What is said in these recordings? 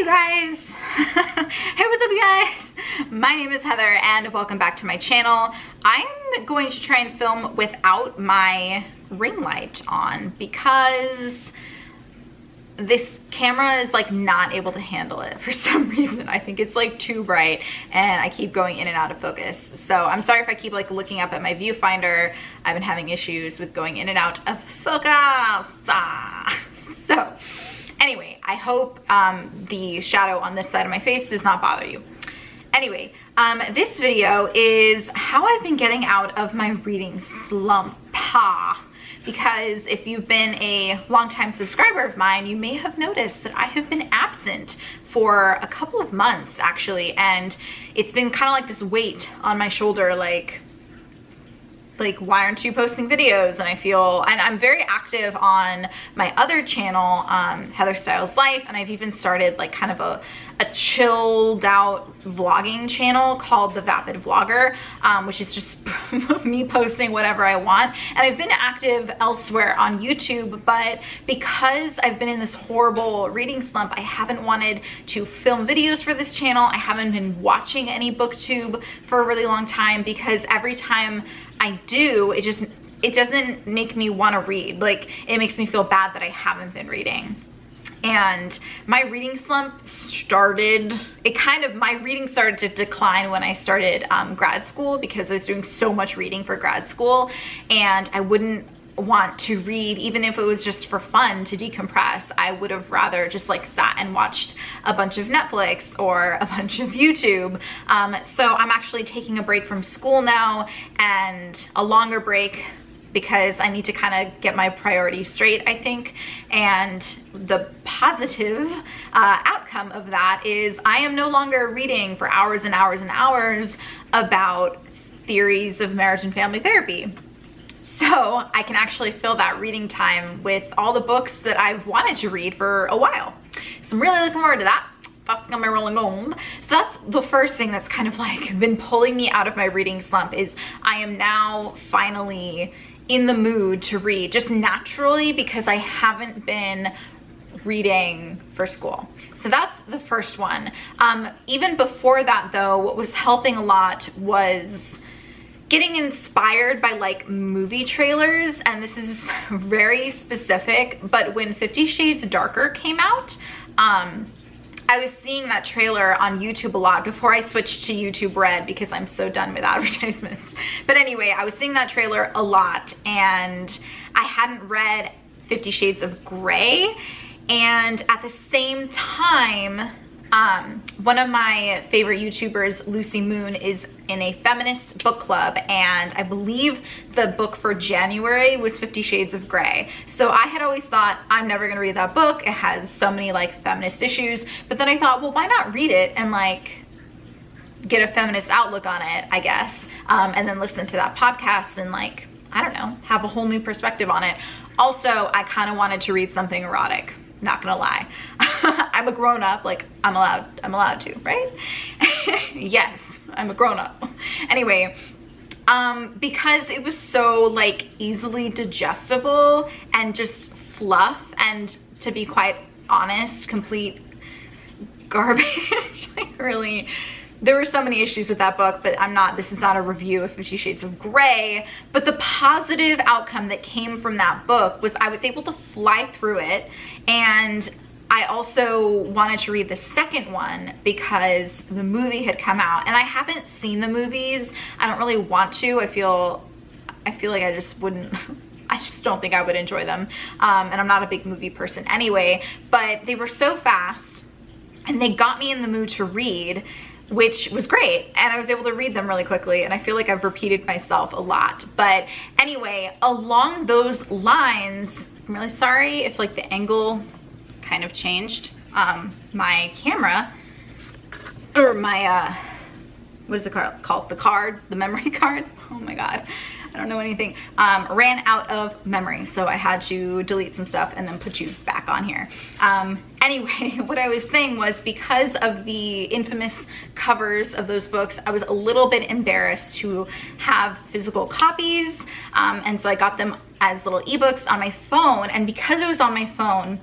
Hey guys! Hey, what's up you guys? My name is Heather and welcome back to my channel. I'm going to try and film without my ring light on because this camera is like not able to handle it for some reason. I think it's like too bright and I keep going in and out of focus. So I'm sorry if I keep like looking up at my viewfinder. I've been having issues with going in and out of focus. So anyway, I hope the shadow on this side of my face does not bother you. Anyway, this video is how I've been getting out of my reading slump. Because if you've been a longtime subscriber of mine, you may have noticed that I have been absent for a couple of months actually, and it's been kind of like this weight on my shoulder, like why aren't you posting videos? And I feel, and I'm very active on my other channel, Heather Styles Life, and I've even started like kind of a chilled out vlogging channel called The Vapid Vlogger, which is just me posting whatever I want. And I've been active elsewhere on YouTube, but because I've been in this horrible reading slump, I haven't wanted to film videos for this channel. I haven't been watching any booktube for a really long time because every time I do, it doesn't make me want to read. Like, it makes me feel bad that I haven't been reading. And my reading slump started, my reading started to decline when I started grad school because I was doing so much reading for grad school and I wouldn't want to read even if it was just for fun to decompress. I would have rather just like sat and watched a bunch of Netflix or a bunch of YouTube. So I'm actually taking a break from school now, and a longer break because I need to kind of get my priorities straight, I think. And the positive outcome of that is I am no longer reading for hours and hours and hours about theories of marriage and family therapy. So I can actually fill that reading time with all the books that I've wanted to read for a while. So I'm really looking forward to that. That's gonna be really good. So that's the first thing that's kind of like been pulling me out of my reading slump, is I am now finally in the mood to read, just naturally, because I haven't been reading for school. So that's the first one. Even before that though, what was helping a lot was getting inspired by like movie trailers, and this is very specific, but when 50 Shades Darker came out, I was seeing that trailer on YouTube a lot before I switched to YouTube Red because I'm so done with advertisements. But anyway, I was seeing that trailer a lot and I hadn't read 50 Shades of Grey. And at the same time, one of my favorite YouTubers, Lucy Moon, is in a feminist book club, and I believe the book for January was 50 Shades of Grey. So I had always thought, I'm never gonna read that book. It has so many like feminist issues. But then I thought, well, why not read it and like get a feminist outlook on it, I guess, and then listen to that podcast and like, I don't know, have a whole new perspective on it. Also, I kind of wanted to read something erotic. Not gonna lie. I'm a grown-up, like I'm allowed to, right? Yes, I'm a grown-up. Anyway, because it was so like easily digestible and just fluff, and to be quite honest, complete garbage. Like really, there were so many issues with that book, but this is not a review of 50 Shades of Grey. But the positive outcome that came from that book was I was able to fly through it, and I also wanted to read the second one because the movie had come out, and I haven't seen the movies. I don't really want to. I feel like I just wouldn't. I just don't think I would enjoy them, and I'm not a big movie person anyway. But they were so fast, and they got me in the mood to read, which was great, and I was able to read them really quickly, and I feel like I've repeated myself a lot. But anyway, along those lines, I'm really sorry if like the angle kind of changed. My camera, or my what is it called? The memory card. Oh my god, I don't know anything. Ran out of memory, so I had to delete some stuff and then put you back on here. Anyway, what I was saying was, because of the infamous covers of those books, I was a little bit embarrassed to have physical copies, and so I got them as little ebooks on my phone. And because it was on my phone,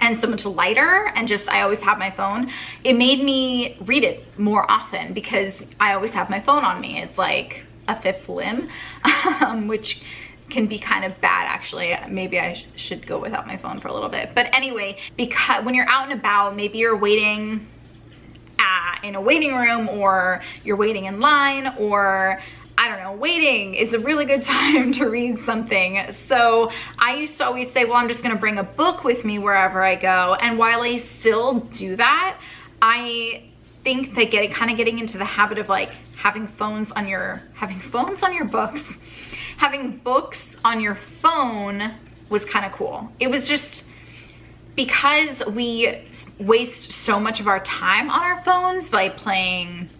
and so much lighter, and just I always have my phone, it made me read it more often because I always have my phone on me. It's like a fifth limb, which can be kind of bad actually. Maybe I should go without my phone for a little bit. But anyway, because when you're out and about, maybe you're waiting in a waiting room, or you're waiting in line, or I don't know, waiting is a really good time to read something. So I used to always say, well, I'm just gonna bring a book with me wherever I go. And while I still do that, I think that getting into the habit of like having books, having books on your phone was kind of cool. It was just because we waste so much of our time on our phones by playing,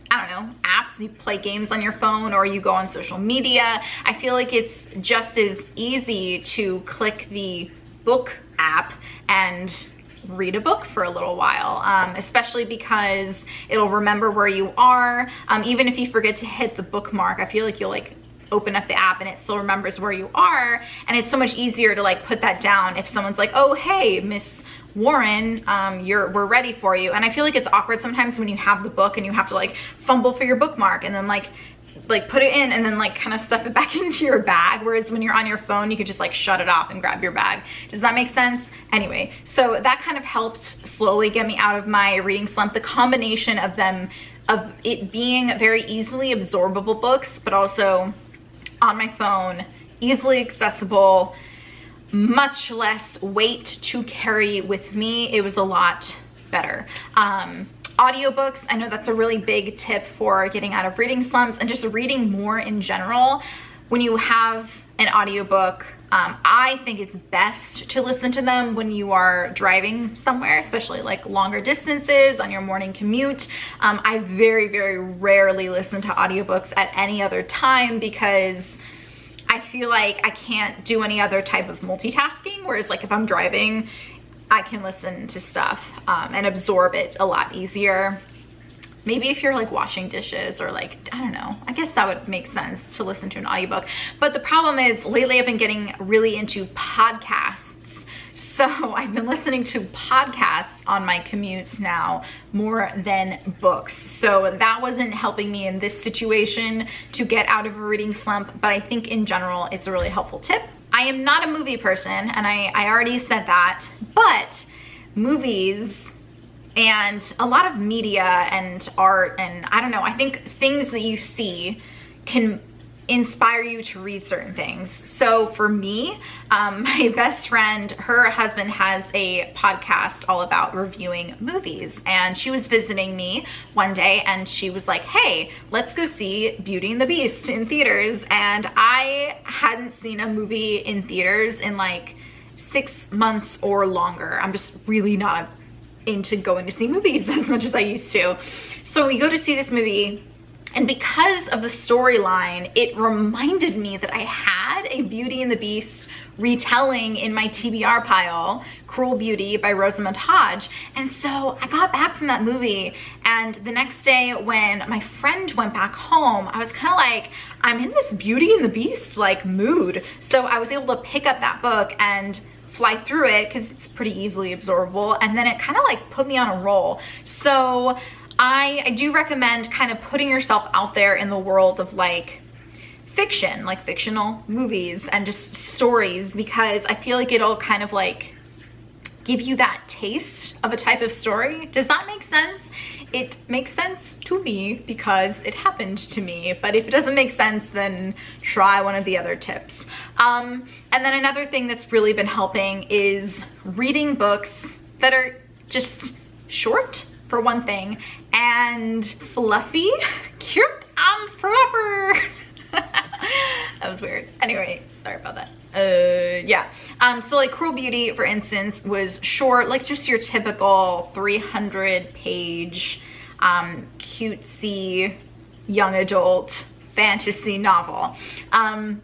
I don't know, apps. You play games on your phone, or you go on social media. I feel like it's just as easy to click the book app and read a book for a little while, especially because it'll remember where you are. Even if you forget to hit the bookmark, I feel like you'll like open up the app and it still remembers where you are, and it's so much easier to like put that down if someone's like, oh hey Miss Warren, we're ready for you. And I feel like it's awkward sometimes when you have the book and you have to like fumble for your bookmark and then like put it in and then like kind of stuff it back into your bag, whereas when you're on your phone you could just like shut it off and grab your bag. Does that make sense? Anyway, so that kind of helped slowly get me out of my reading slump. The combination of it being very easily absorbable books, but also on my phone, easily accessible, much less weight to carry with me. It was a lot better. Audiobooks, I know that's a really big tip for getting out of reading slumps and just reading more in general. When you have an audiobook, I think it's best to listen to them when you are driving somewhere, especially like longer distances on your morning commute. I very, very rarely listen to audiobooks at any other time because I feel like I can't do any other type of multitasking, whereas like if I'm driving, I can listen to stuff and absorb it a lot easier. Maybe if you're like washing dishes or like, I don't know, I guess that would make sense to listen to an audiobook. But the problem is lately I've been getting really into podcasts. So I've been listening to podcasts on my commutes now more than books. So that wasn't helping me in this situation to get out of a reading slump, but I think in general it's a really helpful tip. I am not a movie person, and I already said that, but movies and a lot of media and art and I don't know, I think things that you see can inspire you to read certain things. So for me, my best friend, her husband has a podcast all about reviewing movies, and she was visiting me one day and she was like, hey, let's go see Beauty and the Beast in theaters. And I hadn't seen a movie in theaters in like 6 months or longer. I'm just really not into going to see movies as much as I used to. So we go to see this movie, and because of the storyline, it reminded me that I had a Beauty and the Beast retelling in my TBR pile, Cruel Beauty by Rosamund Hodge. And so I got back from that movie, and the next day when my friend went back home, I was kind of like, I'm in this Beauty and the Beast like mood. So I was able to pick up that book and fly through it because it's pretty easily absorbable, and then it kind of like put me on a roll. So I do recommend kind of putting yourself out there in the world of like fiction, like fictional movies and just stories, because I feel like it'll kind of like give you that taste of a type of story. Does that make sense? It makes sense to me because it happened to me, but if it doesn't make sense, then try one of the other tips. And then another thing that's really been helping is reading books that are just short, for one thing, and fluffy, cute and fluffer. That was weird. Anyway, sorry about that. Yeah. So like Cruel Beauty, for instance, was short, like just your typical 300-page cutesy young adult fantasy novel. And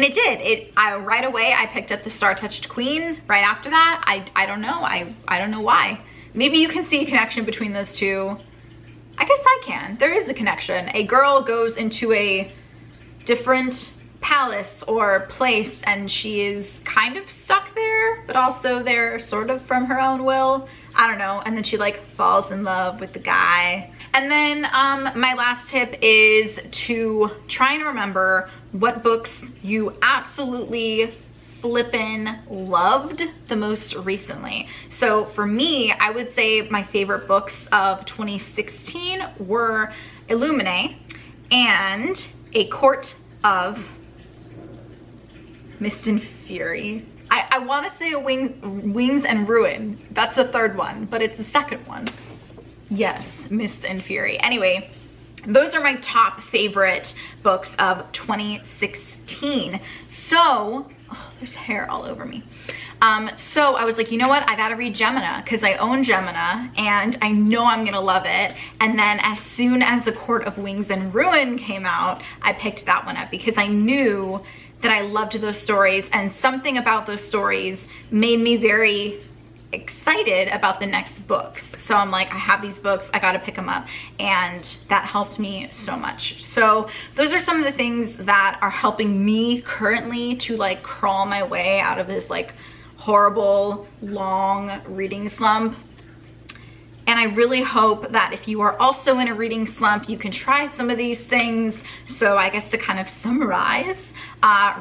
it did. Right away I picked up The Star-Touched Queen right after that. I don't know. I don't know why. Maybe you can see a connection between those two. I guess I can. There is a connection. A girl goes into a different palace or place, and she is kind of stuck there, but also there sort of from her own will. I don't know. And then she like falls in love with the guy. And then my last tip is to try and remember what books you absolutely flippin' loved the most recently. So for me, I would say my favorite books of 2016 were Illuminae and A Court of Mist and Fury. I want to say Wings and Ruin. That's the third one, but it's the second one. Yes, Mist and Fury. Anyway, those are my top favorite books of 2016. So, oh, there's hair all over me. So I was like, you know what? I gotta read Gemina because I own Gemina and I know I'm gonna love it. And then as soon as The Court of Wings and Ruin came out, I picked that one up because I knew that I loved those stories, and something about those stories made me very excited about the next books. So I'm like, I have these books, I gotta pick them up, and that helped me so much. So those are some of the things that are helping me currently to like crawl my way out of this like horrible long reading slump. And I really hope that if you are also in a reading slump, you can try some of these things. So I guess to kind of summarize,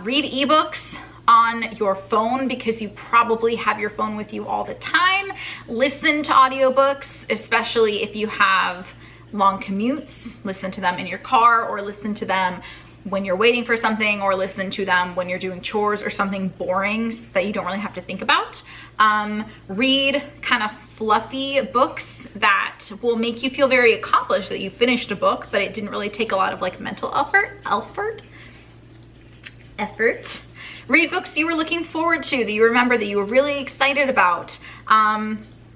read ebooks on your phone because you probably have your phone with you all the time. Listen to audiobooks, especially if you have long commutes. Listen to them in your car, or listen to them when you're waiting for something, or listen to them when you're doing chores or something boring that you don't really have to think about. Read kind of fluffy books that will make you feel very accomplished that you finished a book, but it didn't really take a lot of like mental effort. Read books you were looking forward to, that you remember, that you were really excited about.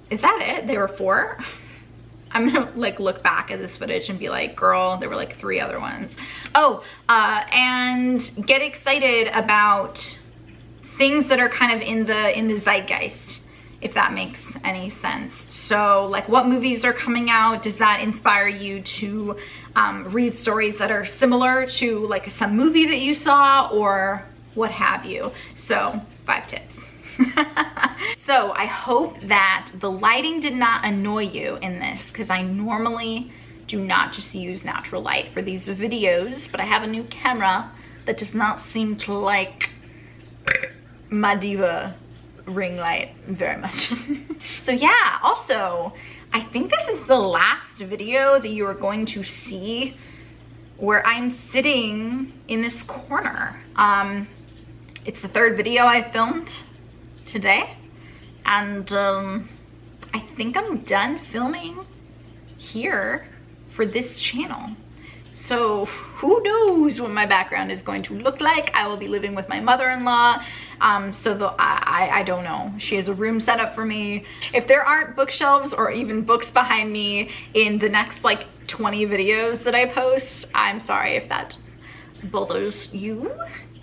Is that it? There were 4? I'm gonna like look back at this footage and be like, girl, there were like 3 other ones. Oh, and get excited about things that are kind of in the zeitgeist, if that makes any sense. So like, what movies are coming out? Does that inspire you to read stories that are similar to like some movie that you saw, or what have you? So 5 tips. So I hope that the lighting did not annoy you in this, because I normally do not just use natural light for these videos, but I have a new camera that does not seem to like my diva ring light very much. So yeah, also, I think this is the last video that you are going to see where I'm sitting in this corner. It's the 3rd video I filmed today, and I think I'm done filming here for this channel. So who knows what my background is going to look like. I will be living with my mother-in-law, so I don't know. She has a room set up for me. If there aren't bookshelves or even books behind me in the next like 20 videos that I post, I'm sorry if that bothers you.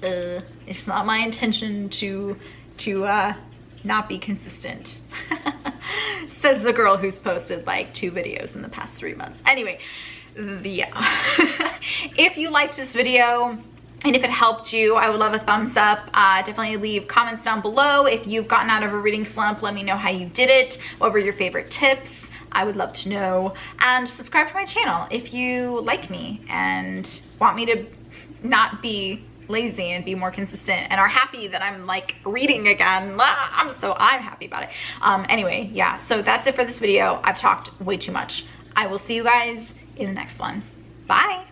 It's not my intention to not be consistent. Says the girl who's posted like 2 videos in the past 3 months. Anyway, yeah. If you liked this video and if it helped you, I would love a thumbs up. Definitely leave comments down below. If you've gotten out of a reading slump, let me know how you did it. What were your favorite tips? I would love to know. And subscribe to my channel if you like me and want me to not be lazy and be more consistent, and are happy that I'm like reading again. I'm happy about it. Anyway, yeah, so that's it for this video. I've talked way too much. I will see you guys in the next one. Bye.